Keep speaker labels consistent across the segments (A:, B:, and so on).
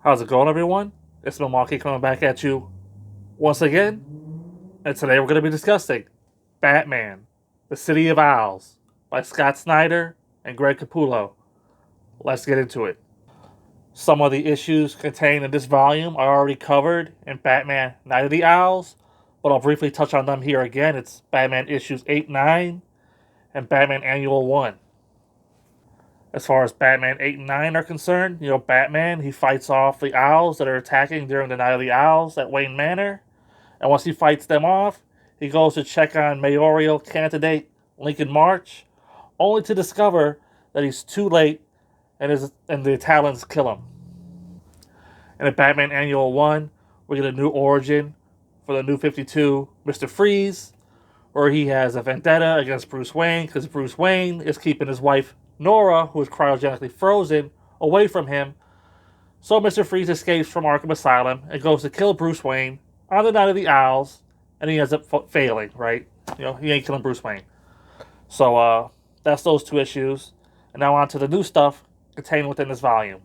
A: How's it going, everyone? It's Milwaukee coming back at you once again, and today we're going to be discussing Batman, The City of Owls by Scott Snyder and Greg Capullo. Let's get into it. Some of the issues contained in this volume are already covered in Batman Night of the Owls, but I'll briefly touch on them here again. It's Batman issues 8, 9, and Batman Annual 1. As far as Batman 8 and 9 are concerned, Batman, he fights off the owls that are attacking during the Night of the Owls at Wayne Manor. And once he fights them off, he goes to check on mayoral candidate Lincoln March, only to discover that he's too late and the Talons kill him. And in Batman Annual 1, we get a new origin for the New 52, Mr. Freeze, where he has a vendetta against Bruce Wayne because Bruce Wayne is keeping his wife Nora, who is cryogenically frozen, away from him. So Mr. Freeze escapes from Arkham Asylum and goes to kill Bruce Wayne on the Night of the Owls, and he ends up failing, right? He ain't killing Bruce Wayne. So that's those two issues. And now on to the new stuff contained within this volume.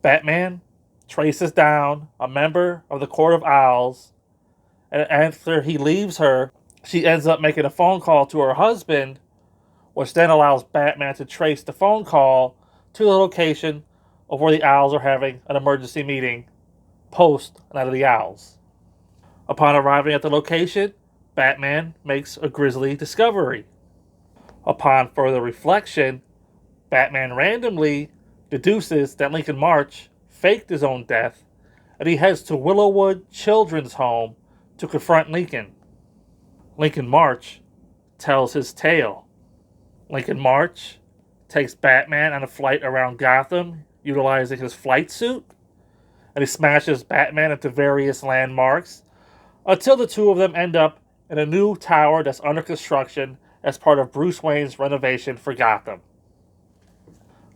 A: Batman traces down a member of the Court of Owls, and after he leaves her, she ends up making a phone call to her husband, which then allows Batman to trace the phone call to the location of where the Owls are having an emergency meeting post Night of the Owls. Upon arriving at the location, Batman makes a grisly discovery. Upon further reflection, Batman randomly deduces that Lincoln March faked his own death, and he heads to Willowwood Children's Home to confront Lincoln. Lincoln March tells his tale. Lincoln March takes Batman on a flight around Gotham, utilizing his flight suit, and he smashes Batman into various landmarks until the two of them end up in a new tower that's under construction as part of Bruce Wayne's renovation for Gotham.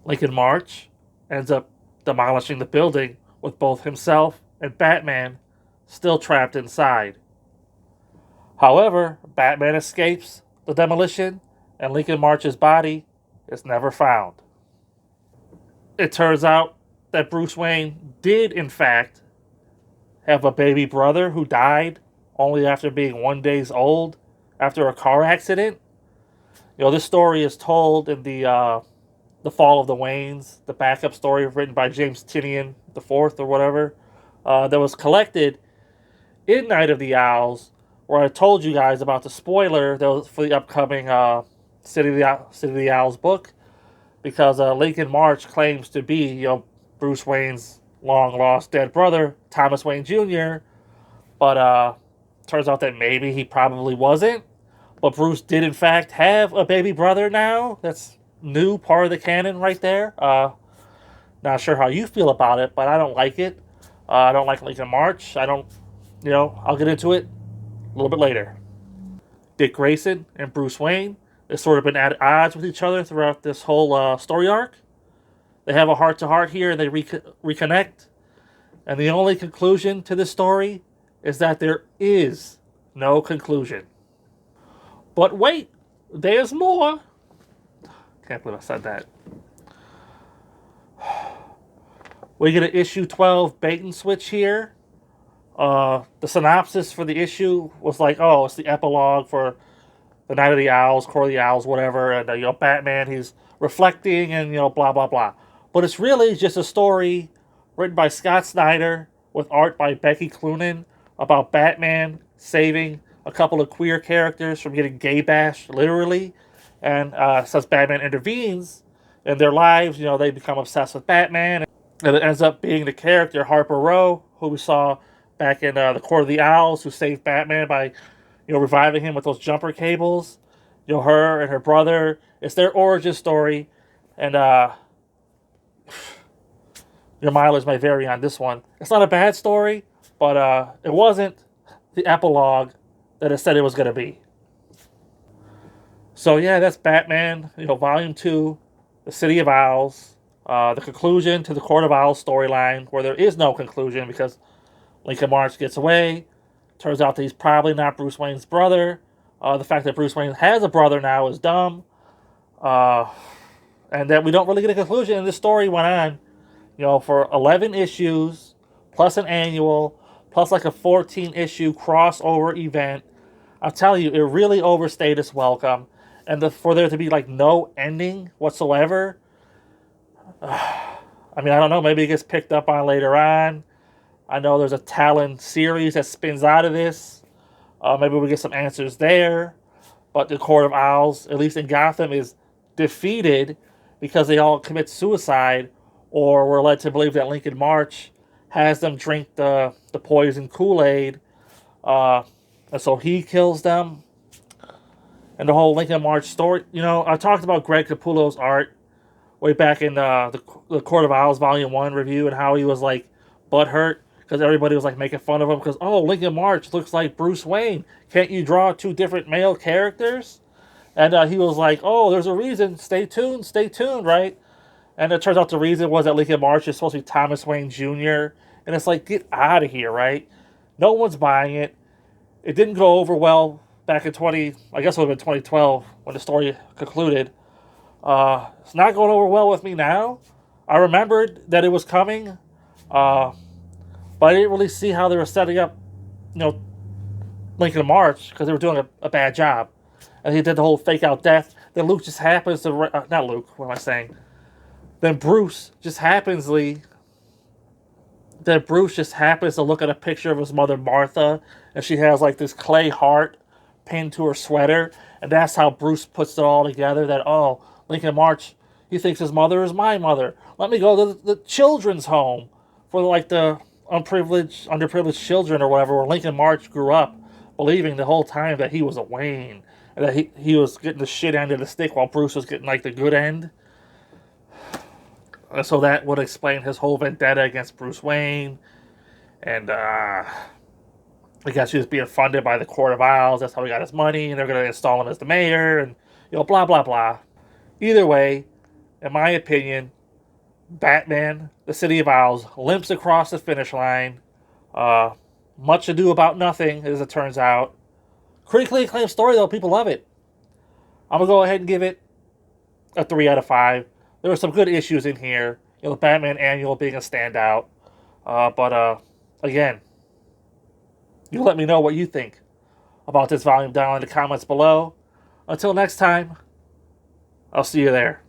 A: Lincoln March ends up demolishing the building with both himself and Batman still trapped inside. However, Batman escapes the demolition, and Lincoln March's body is never found. It turns out that Bruce Wayne did, in fact, have a baby brother who died only after being 1 day old after a car accident. This story is told in the Fall of the Waynes, the backup story written by James Tynion IV or whatever, that was collected in Night of the Owls, where I told you guys about the spoiler that was for the upcoming City of the Owls book, because Lincoln March claims to be, Bruce Wayne's long lost dead brother, Thomas Wayne Jr., but turns out that maybe he probably wasn't. But Bruce did, in fact, have a baby brother now. That's new part of the canon right there. Not sure how you feel about it, but I don't like it. I don't like Lincoln March. I don't, I'll get into it a little bit later. Dick Grayson and Bruce Wayne, they've sort of been at odds with each other throughout this whole story arc. They have a heart-to-heart here, and they reconnect. And the only conclusion to this story is that there is no conclusion. But wait, there's more. Can't believe I said that. We get an issue 12 bait and switch here. The synopsis for the issue was like, oh, it's the epilogue for the Night of the Owls, Court of the Owls, whatever. And, Batman, he's reflecting and, blah, blah, blah. But it's really just a story written by Scott Snyder with art by Becky Cloonan about Batman saving a couple of queer characters from getting gay bashed, literally. And since Batman intervenes in their lives, they become obsessed with Batman. And it ends up being the character Harper Row, who we saw back in the Court of the Owls, who saved Batman by, reviving him with those jumper cables. Her and her brother. It's their origin story. And your mileage may vary on this one. It's not a bad story, but it wasn't the epilogue that it said it was going to be. So yeah, that's Batman, Volume 2, The City of Owls. The conclusion to the Court of Owls storyline, where there is no conclusion because Lincoln March gets away. Turns out that he's probably not Bruce Wayne's brother. The fact that Bruce Wayne has a brother now is dumb. And that we don't really get a conclusion. And this story went on for 11 issues, plus an annual, plus like a 14-issue crossover event. I'm telling you, it really overstayed its welcome. And for there to be like no ending whatsoever, I mean, I don't know, maybe it gets picked up on later on. I know there's a Talon series that spins out of this. Maybe we get some answers there. But the Court of Owls, at least in Gotham, is defeated because they all commit suicide, or we're led to believe that Lincoln March has them drink the poison Kool-Aid, and so he kills them. And the whole Lincoln March story, I talked about Greg Capullo's art way back in the Court of Owls Volume 1 review, and how he was like butthurt because everybody was like making fun of him because, oh, Lincoln March looks like Bruce Wayne. Can't you draw two different male characters? And he was like, oh, there's a reason. Stay tuned, right? And it turns out the reason was that Lincoln March is supposed to be Thomas Wayne Jr. And it's like, get out of here, right? No one's buying it. It didn't go over well back in I guess it would have been 2012 when the story concluded. It's not going over well with me now. I remembered that it was coming, but I didn't really see how they were setting up, Lincoln March, because they were doing a bad job. And he did the whole fake out death. Then Luke just happens to, not Luke, what am I saying? Then Bruce just happens to look at a picture of his mother Martha, and she has like this clay heart pinned to her sweater, and that's how Bruce puts it all together, that, oh, Lincoln March, he thinks his mother is my mother. Let me go to the children's home for like the underprivileged children or whatever, where Lincoln March grew up, believing the whole time that he was a Wayne, and that he was getting the shit end of the stick while Bruce was getting like the good end. And so that would explain his whole vendetta against Bruce Wayne. And I guess he was being funded by the Court of Owls. That's how he got his money. And they're going to install him as the mayor. And, blah, blah, blah. Either way, in my opinion, Batman, the City of Owls, limps across the finish line. Much ado about nothing, as it turns out. Critically acclaimed story, though. People love it. I'm going to go ahead and give it a 3 out of 5. There were some good issues in here. The Batman Annual being a standout. But again, you let me know what you think about this volume down in the comments below. Until next time, I'll see you there.